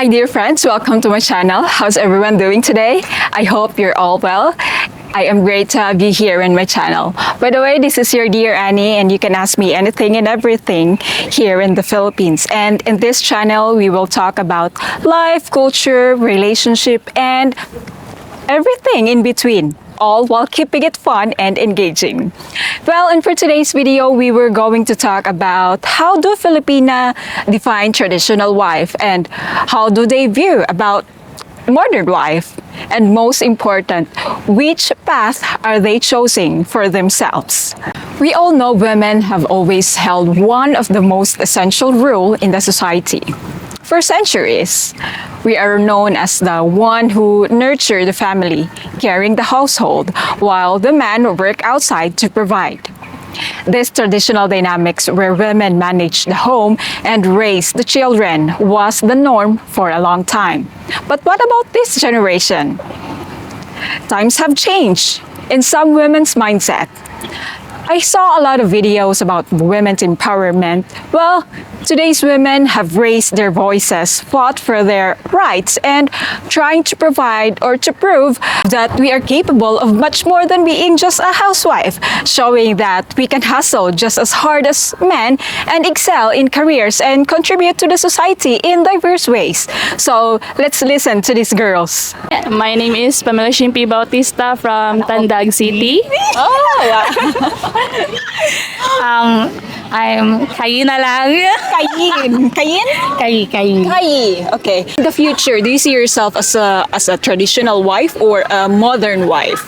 Hi dear friends, welcome to my channel. How's everyone doing today? I hope you're all well. I am great to have you here in my channel. By the way, this is your dear Annie and you can ask me anything and everything here in the Philippines. And in this channel, we will talk about life, culture, relationship, and everything in between, all while keeping it fun and engaging. Well, and for today's video, we were going to talk about how do Filipina define traditional wife and how do they view about modern wife, and most important, which path are they choosing for themselves. We all know women have always held one of the most essential role in the society. For centuries, we are known as the one who nurtured the family, carrying the household, while the man worked outside to provide. This traditional dynamics where women managed the home and raised the children was the norm for a long time. But what about this generation? Times have changed in some women's mindset. I saw a lot of videos about women's empowerment. Well, today's women have raised their voices, fought for their rights, and trying to provide or to prove that we are capable of much more than being just a housewife, showing that we can hustle just as hard as men and excel in careers and contribute to the society in diverse ways. So let's listen to these girls. My name is Pamela Shimpi Bautista from Tandag City. I'm Kayi na lang. Kayin? Kayi. Kayi. Okay. In the future, do you see yourself as a traditional wife or a modern wife?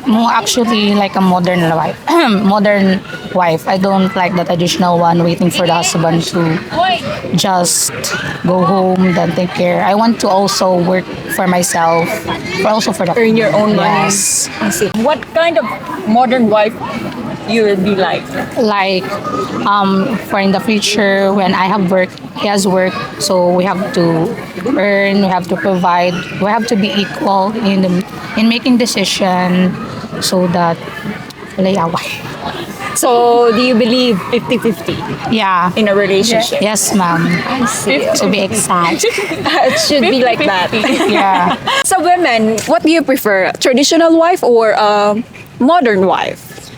Actually, like a modern wife. Modern wife. I don't like the traditional one waiting for the husband to just go home, then take care. I want to also work for myself, but also for the Earn your own money. Yes. I see. What kind of modern wife you will be like? Like for in the future when I have work, he has work, so we have to earn, we have to provide, we have to be equal in making decision so that lay away. So, do you believe 50-50 Yeah. in a relationship? Yes, ma'am. I see. To be exact. It should be like that. Yeah. So, women, what do you prefer? Traditional wife or a modern wife?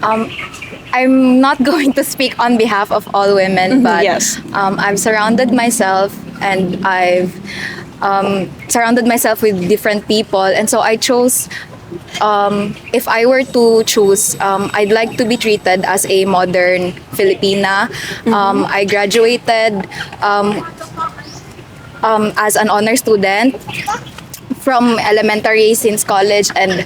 I'm not going to speak on behalf of all women, but yes. I've surrounded myself and I've surrounded myself with different people, and so I chose. If I were to choose, I'd like to be treated as a modern Filipina. I graduated as an honor student from elementary since college, and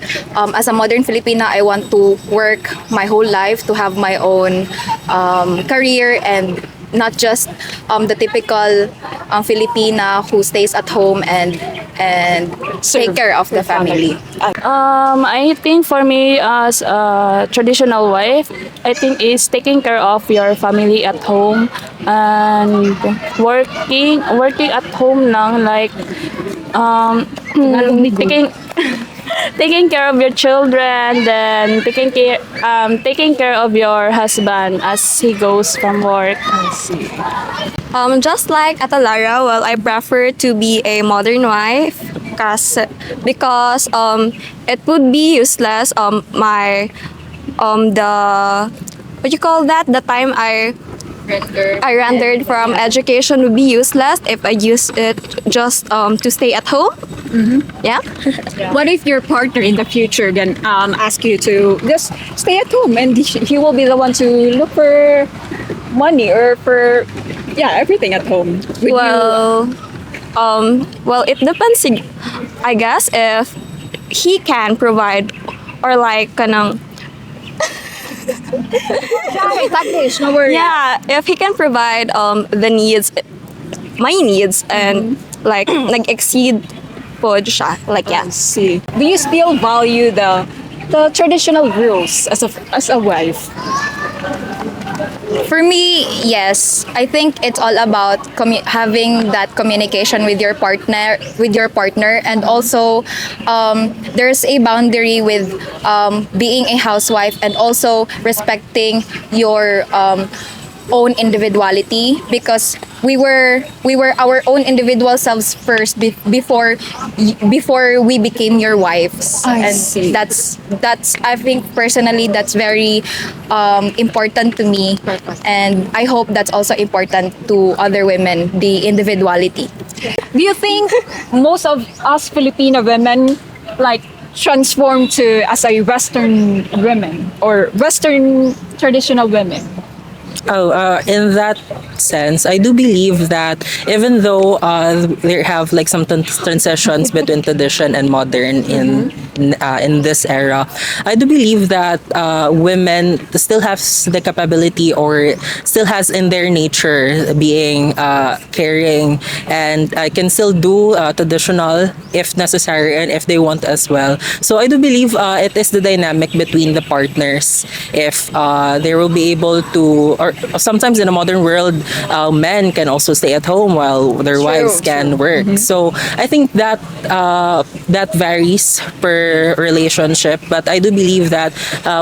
as a modern Filipina, I want to work my whole life to have my own career and not just the typical Filipina who stays at home and take care of the family. I think for me as a traditional wife, I think is taking care of your family at home and working at home lang, like taking care of your children, then taking care of your husband as he goes from work. Just like Atalara, well, I prefer to be a modern wife because it would be useless. The what you call that? The time I rendered from education would be useless if I use it just to stay at home. Yeah. What if your partner in the future then ask you to just stay at home and he will be the one to look for money or for everything at home? Would Well, it depends. I guess if he can provide or like kanang no worries. yeah, if he can provide the needs, my needs, and like exceed po siya, like yeah. See. Do you still value the traditional rules as a wife? For me, yes. I think it's all about having that communication with your partner, and also there's a boundary with being a housewife and also respecting your own individuality, because we were our own individual selves first before we became your wives. I And see. that's I think personally that's very important to me, and I hope that's also important to other women, the individuality. Do you think most of us Filipino women like transform to as a Western women or Western traditional women? Oh, in that sense, I do believe that even though there have like some transitions between tradition and modern in this era, I do believe that women still have the capability or still has in their nature being caring, and can still do traditional if necessary and if they want as well. So I do believe it is the dynamic between the partners if they will be able to, or sometimes in a modern world, men can also stay at home while their wives can work. So I think that that varies per relationship, but I do believe that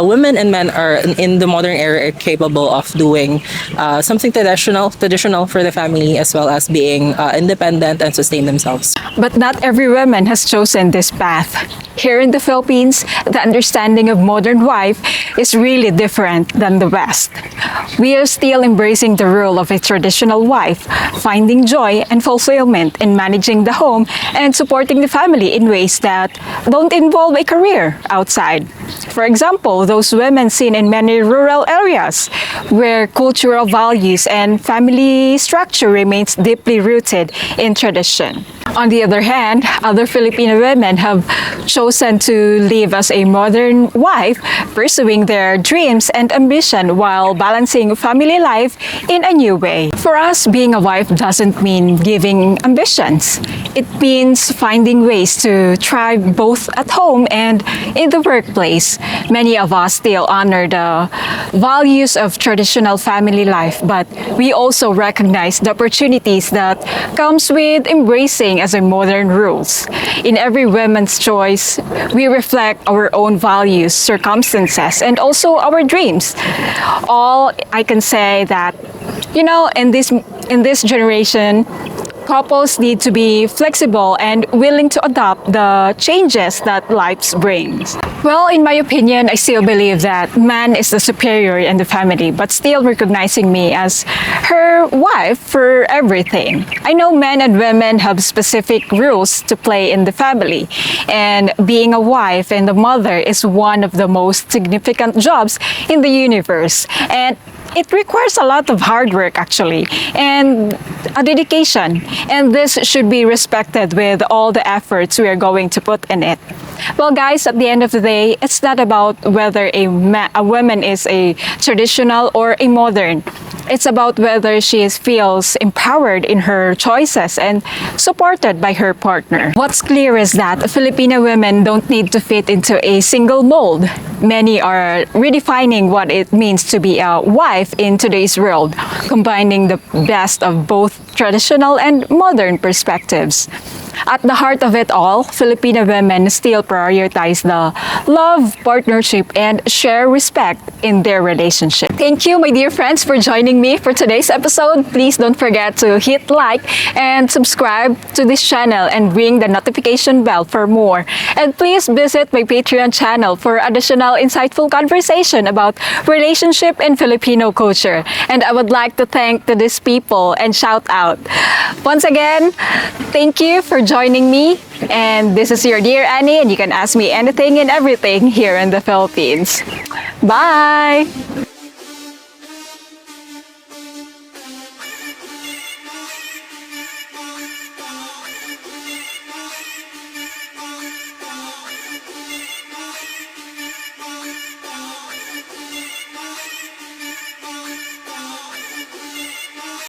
women and men are in the modern era are capable of doing something traditional for the family, as well as being independent and sustain themselves. But not every woman has chosen this path. Here in the Philippines, the understanding of modern wife is really different than the West. We are still embracing the role of a traditional wife, finding joy and fulfillment in managing the home and supporting the family in ways that don't involve a career outside. For example, those women seen in many rural areas where cultural values and family structure remains deeply rooted in tradition. On the other hand, other Filipino women have chosen to live as a modern wife, pursuing their dreams and ambition while balancing family life in a new way. For us, being a wife doesn't mean giving ambitions. It means finding ways to thrive both at home and in the workplace. Many of us still honor the values of traditional family life, but we also recognize the opportunities that comes with embracing as a modern rules. In every woman's choice, we reflect our own values, circumstances, and also our dreams. All I can say that, in this generation, couples need to be flexible and willing to adopt the changes that life brings. Well, in my opinion, I still believe that man is the superior in the family, but still recognizing me as her wife for everything. I know men and women have specific rules to play in the family, and being a wife and a mother is one of the most significant jobs in the universe. And it requires a lot of hard work actually and a dedication, and this should be respected with all the efforts we are going to put in it. Well guys, at the end of the day, it's not about whether a woman is a traditional or a modern. It's about whether she feels empowered in her choices and supported by her partner. What's clear is that Filipino women don't need to fit into a single mold. Many are redefining what it means to be a wife in today's world, combining the best of both traditional and modern perspectives. At the heart of it all, Filipino women still prioritize the love, partnership, and share respect in their relationship. Thank you, my dear friends, for joining me for today's episode. Please don't forget to hit like and subscribe to this channel and ring the notification bell for more. And please visit my Patreon channel for additional insightful conversation about relationship and Filipino culture. And I would like to thank to these people and shout out. Once again, thank you for joining me, and this is your dear Annie, and you can ask me anything and everything here in the Philippines. Bye!